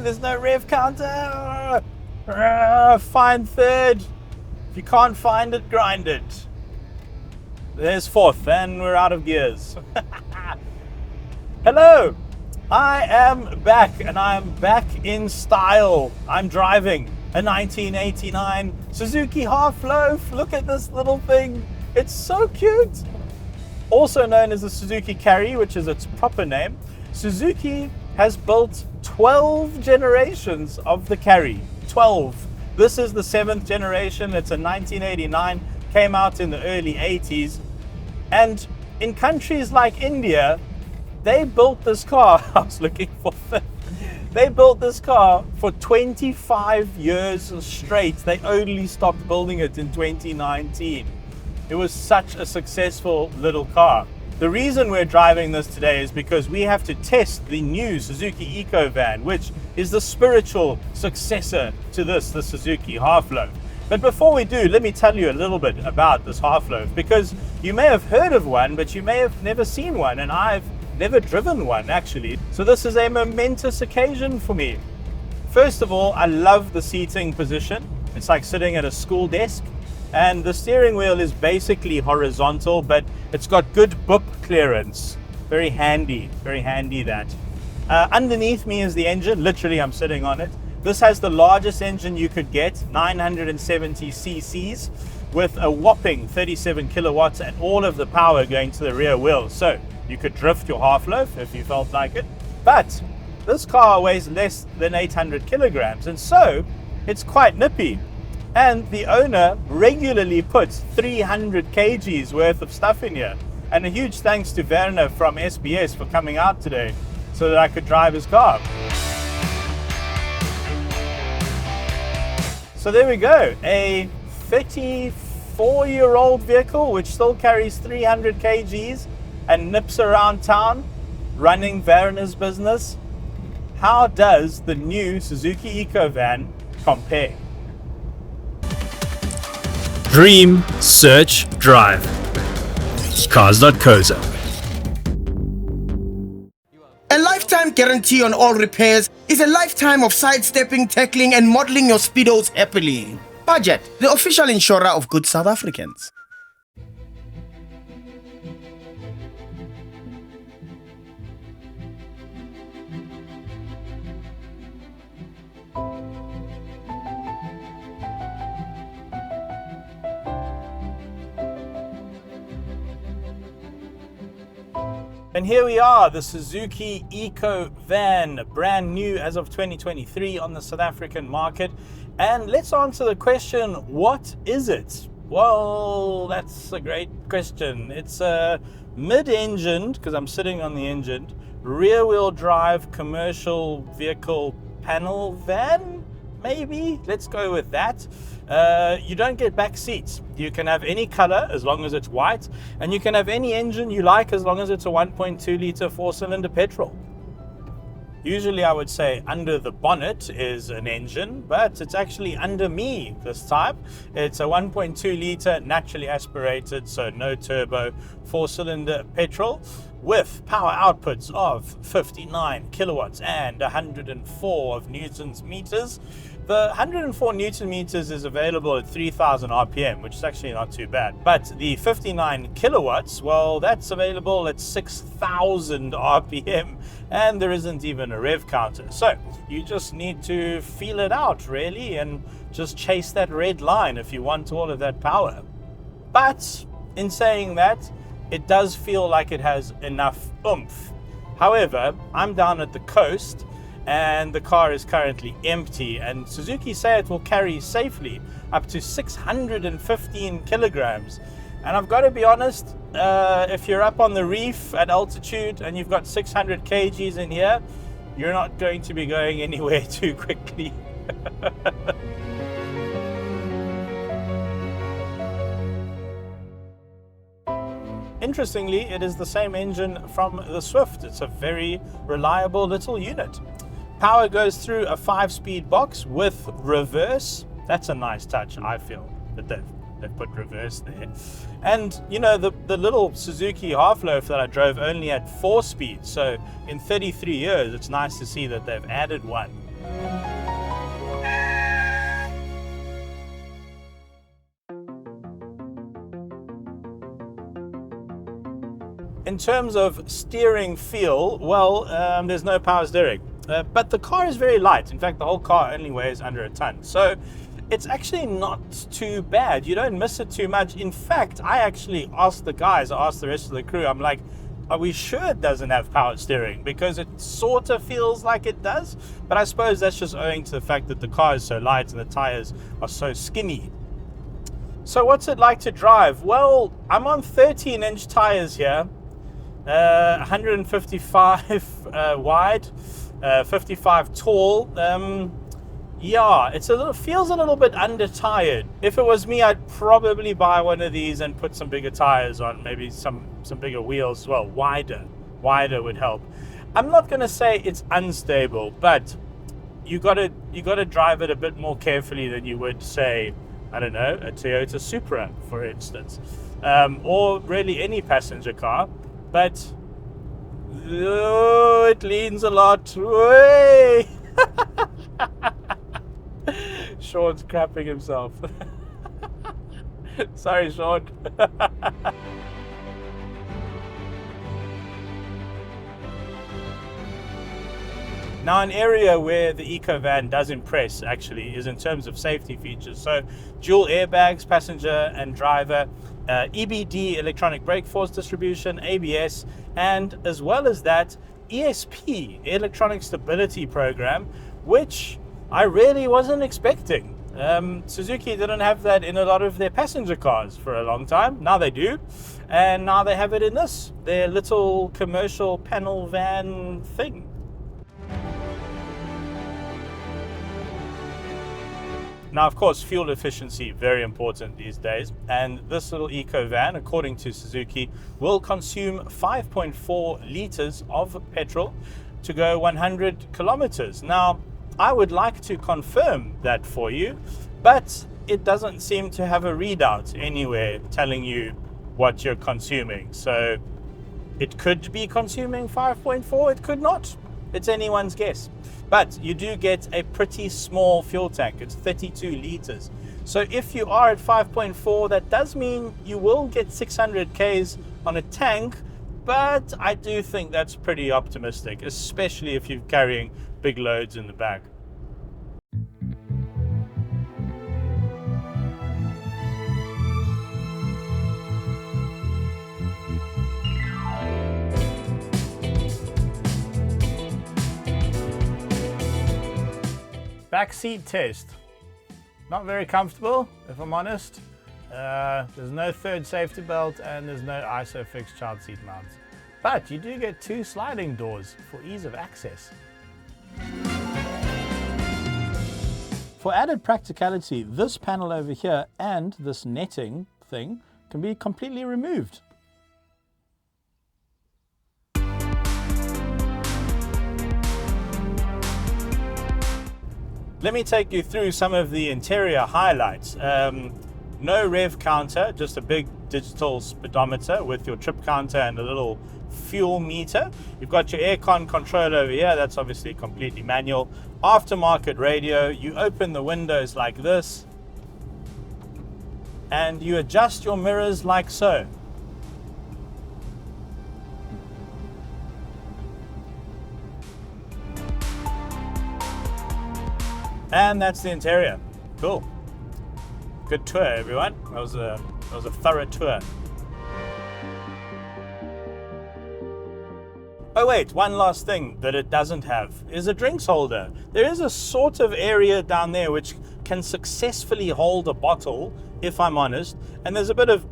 There's no rev counter. Find third. If you can't find it, grind it. There's fourth, and we're out of gears. Hello, I am back, and I'm back in style. I'm driving a 1989 Suzuki Loaf. Look at this little thing. It's so cute. Also known as the Suzuki Carry, which is its proper name, Suzuki has built 12 generations of the Carry. 12. This is the 7th generation. It's a 1989, came out in the early 80s. And in countries like India, they built this car. I was looking for fifth. They built this car for 25 years straight. They only stopped building it in 2019. It was such a successful little car. The reason we're driving this today is because we have to test the new Suzuki EECO van, which is the spiritual successor to this, the Suzuki Loaf. But before we do, let me tell you a little bit about this Loaf, because you may have heard of one, but you may have never seen one, and I've never driven one actually. So this is a momentous occasion for me. First of all, I love the seating position. It's like sitting at a school desk. And the steering wheel is basically horizontal, but it's got good boop clearance. Very handy that. Underneath me is the engine. Literally, I'm sitting on it. This has the largest engine you could get, 970 cc's, with a whopping 37 kilowatts and all of the power going to the rear wheel. So you could drift your Loaf if you felt like it. But this car weighs less than 800 kilograms, and so it's quite nippy. And the owner regularly puts 300 kgs worth of stuff in here. And a huge thanks to Werner from SBS for coming out today so that I could drive his car. So there we go, a 34-year-old vehicle which still carries 300 kgs and nips around town running Werner's business. How does the new Suzuki EECO van compare? Dream, search, drive. Cars.co.za. A lifetime guarantee on all repairs is a lifetime of sidestepping, tackling, and modeling your speedos happily. Budget, the official insurer of good South Africans. And here we are, the Suzuki EECO van, brand new as of 2023 on the South African market. And let's answer the question, what is it? Well, that's a great question. It's a mid-engined, because I'm sitting on the engine, rear-wheel drive commercial vehicle panel van, maybe? Let's go with that. You don't get back seats. You can have any color as long as it's white, and you can have any engine you like as long as it's a 1.2 liter 4-cylinder petrol. Usually I would say under the bonnet is an engine, but it's actually under me this time. It's a 1.2 liter naturally aspirated, so no turbo, 4-cylinder petrol with power outputs of 59 kilowatts and 104 of newtons meters. The 104 Newton meters is available at 3,000 RPM, which is actually not too bad. But the 59 kilowatts, well, that's available at 6,000 RPM, and there isn't even a rev counter. So you just need to feel it out, really, and just chase that red line if you want all of that power. But in saying that, it does feel like it has enough oomph. However, I'm down at the coast, and the car is currently empty, and Suzuki say it will carry safely up to 615 kilograms. And I've got to be honest, if you're up on the reef at altitude and you've got 600 kgs in here, you're not going to be going anywhere too quickly. Interestingly, it is the same engine from the Swift. It's a very reliable little unit. Power goes through a 5-speed box with reverse. That's a nice touch, I feel, that they've put reverse there. And you know, the little Suzuki Loaf that I drove only had 4 speeds. So in 33 years, it's nice to see that they've added one. In terms of steering feel, well, there's no power steering, but the car is very light. In fact, the whole car only weighs under a ton. So it's actually not too bad. You don't miss it too much. In fact, I actually asked the guys, I asked the rest of the crew, I'm like, are we sure it doesn't have power steering? Because it sort of feels like it does. But I suppose that's just owing to the fact that the car is so light and the tires are so skinny. So what's it like to drive? Well, I'm on 13-inch tires here. 155 wide, 55 tall. Yeah, feels a little bit under-tired. If it was me, I'd probably buy one of these and put some bigger tires on, maybe some bigger wheels as well. Wider would help. I'm not going to say it's unstable, but you got to drive it a bit more carefully than you would, say, I don't know, a Toyota Supra, for instance, or really any passenger car. But it leans a lot. Way. Sean's crapping himself. Sorry, Sean. Now, an area where the EECO van does impress, actually, is in terms of safety features. So, dual airbags, passenger and driver, EBD, electronic brake force distribution, ABS, and as well as that, ESP, electronic stability program, which I really wasn't expecting. Suzuki didn't have that in a lot of their passenger cars for a long time. Now they do, and now they have it in their little commercial panel van thing. Now, of course, fuel efficiency, very important these days. And this little EECO van, according to Suzuki, will consume 5.4 liters of petrol to go 100 kilometers. Now, I would like to confirm that for you, but it doesn't seem to have a readout anywhere telling you what you're consuming. So it could be consuming 5.4, it could not. It's anyone's guess. But you do get a pretty small fuel tank. It's 32 liters. So if you are at 5.4, that does mean you will get 600 Ks on a tank, but I do think that's pretty optimistic, especially if you're carrying big loads in the back. Backseat test. Not very comfortable, if I'm honest. There's no third safety belt and there's no ISOFIX child seat mounts. But you do get 2 sliding doors for ease of access. For added practicality, this panel over here and this netting thing can be completely removed. Let me take you through some of the interior highlights. No rev counter, just a big digital speedometer with your trip counter and a little fuel meter. You've got your aircon control over here, that's obviously completely manual. Aftermarket radio, you open the windows like this and you adjust your mirrors like so. And that's the interior. Cool. Good tour, everyone. That was a thorough tour. Oh wait, one last thing that it doesn't have is a drinks holder. There is a sort of area down there which can successfully hold a bottle, if I'm honest, and there's a bit of,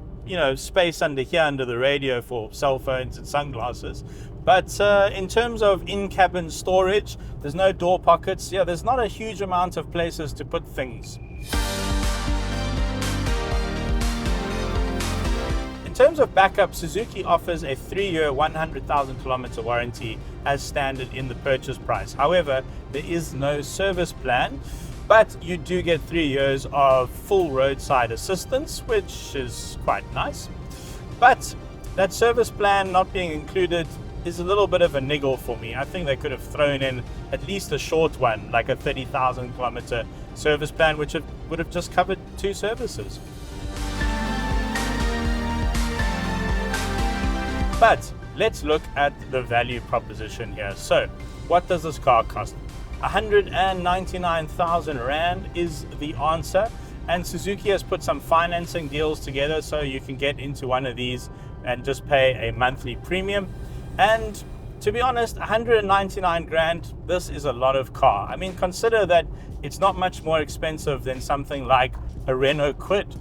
space under here under the radio for cell phones and sunglasses. But in terms of in-cabin storage, there's no door pockets. Yeah, there's not a huge amount of places to put things. In terms of backup, Suzuki offers a 3-year, 100,000 kilometer warranty as standard in the purchase price. However, there is no service plan, but you do get 3 years of full roadside assistance, which is quite nice. But that service plan not being included is a little bit of a niggle for me. I think they could have thrown in at least a short one, like a 30,000 kilometer service plan, which would have just covered 2 services. But let's look at the value proposition here. So what does this car cost? 199,000 Rand is the answer. And Suzuki has put some financing deals together so you can get into one of these and just pay a monthly premium. And to be honest, 199 grand, this is a lot of car. I mean, consider that it's not much more expensive than something like a Renault Kwid.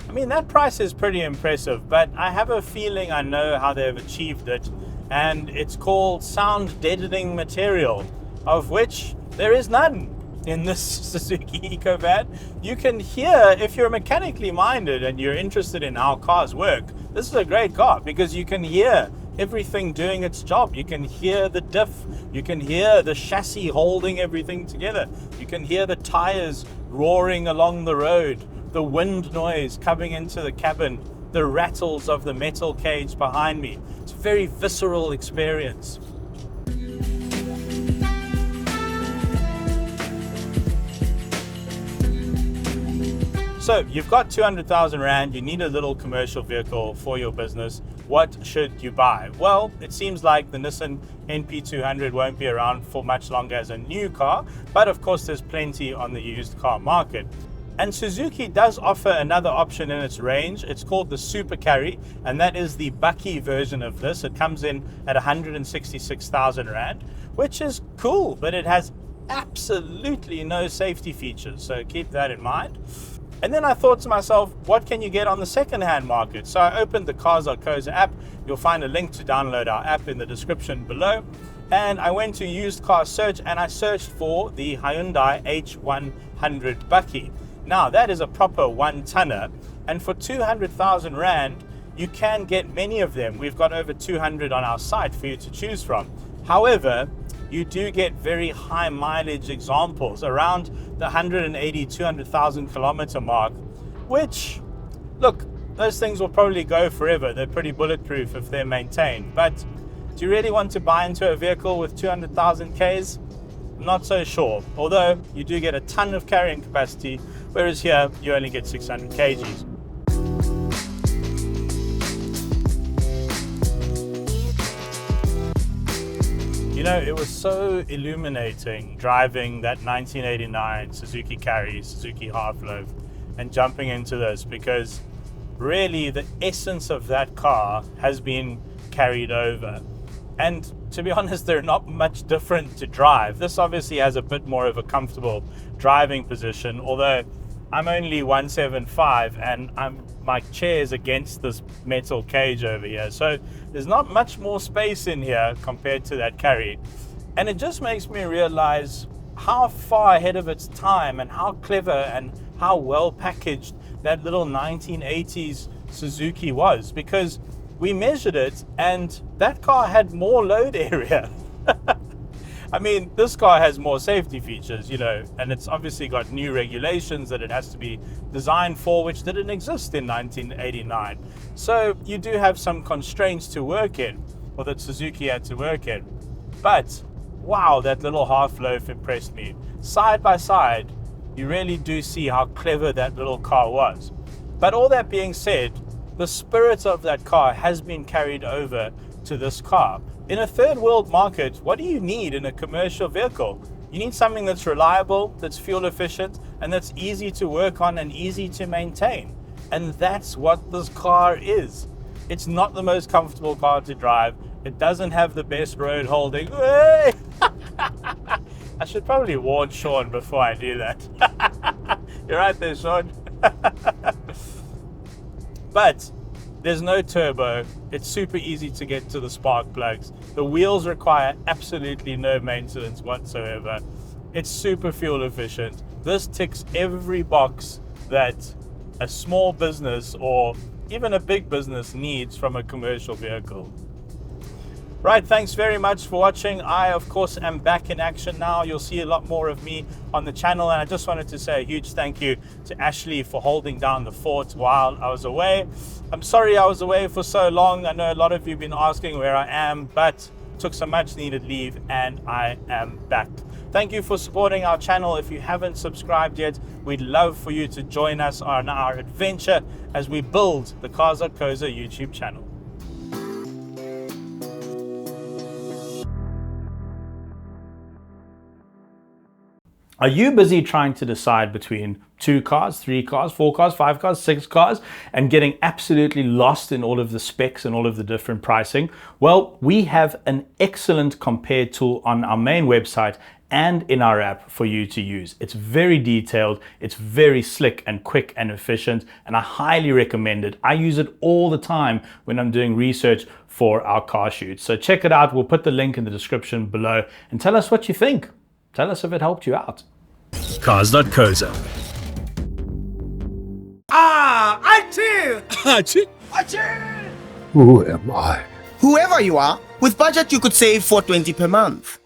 I mean, that price is pretty impressive, but I have a feeling I know how they've achieved it. And it's called sound deadening material, of which there is none in this Suzuki EECO van. You can hear, if you're mechanically minded and you're interested in how cars work, this is a great car because you can hear everything doing its job. You can hear the diff, you can hear the chassis holding everything together, you can hear the tires roaring along the road, the wind noise coming into the cabin, the rattles of the metal cage behind me. It's a very visceral experience. So you've got 200,000 Rand, you need a little commercial vehicle for your business. What should you buy? Well, it seems like the Nissan NP200 won't be around for much longer as a new car, but of course there's plenty on the used car market. And Suzuki does offer another option in its range. It's called the Super Carry, and that is the Bucky version of this. It comes in at 166,000 Rand, which is cool, but it has absolutely no safety features, so keep that in mind. And then I thought to myself, what can you get on the second-hand market? So I opened the Cars.co.za app. You'll find a link to download our app in the description below. And I went to used car search and I searched for the Hyundai H100 Bucky. Now that is a proper one-tonner, and for 200,000 Rand, you can get many of them. We've got over 200 on our site for you to choose from. However, you do get very high mileage examples around the 180, 200,000 kilometer mark, which, look, those things will probably go forever. They're pretty bulletproof if they're maintained. But do you really want to buy into a vehicle with 200,000 Ks? Not so sure. Although you do get a ton of carrying capacity, whereas here you only get 600 kgs. You know, it was so illuminating driving that 1989 Suzuki Carry, Suzuki Half-Loaf, and jumping into this, because really the essence of that car has been carried over. And to be honest, they're not much different to drive. This obviously has a bit more of a comfortable driving position, although I'm only 175 and my chair is against this metal cage over here. So there's not much more space in here compared to that Carry. And it just makes me realize how far ahead of its time and how clever and how well packaged that little 1980s Suzuki was, because we measured it and that car had more load area. I mean, this car has more safety features, you know, and it's obviously got new regulations that it has to be designed for, which didn't exist in 1989. So you do have some constraints to work in, or that Suzuki had to work in. But wow, that little Half-Loaf impressed me. Side by side, you really do see how clever that little car was. But all that being said, the spirit of that car has been carried over to this car. In a third world market, what do you need in a commercial vehicle? You need something that's reliable, that's fuel efficient, and that's easy to work on and easy to maintain. And that's what this car is. It's not the most comfortable car to drive. It doesn't have the best road holding. I should probably warn Sean before I do that. You're right there, Sean. But there's no turbo. It's super easy to get to the spark plugs. The wheels require absolutely no maintenance whatsoever. It's super fuel efficient. This ticks every box that a small business or even a big business needs from a commercial vehicle. Right, thanks very much for watching. I, of course, am back in action now. You'll see a lot more of me on the channel. And I just wanted to say a huge thank you to Ashley for holding down the fort while I was away. I'm sorry I was away for so long. I know a lot of you have been asking where I am, but took some much needed leave, and I am back. Thank you for supporting our channel. If you haven't subscribed yet, we'd love for you to join us on our adventure as we build the Cars.co.za YouTube channel. Are you busy trying to decide between 2 cars, 3 cars, 4 cars, 5 cars, 6 cars, and getting absolutely lost in all of the specs and all of the different pricing? Well, we have an excellent compare tool on our main website and in our app for you to use. It's very detailed, it's very slick and quick and efficient, and I highly recommend it. I use it all the time when I'm doing research for our car shoots. So check it out. We'll put the link in the description below and tell us what you think. Tell us if it helped you out. Cars.co.za. Who am I? Whoever you are, with budget you could save $4.20 per month.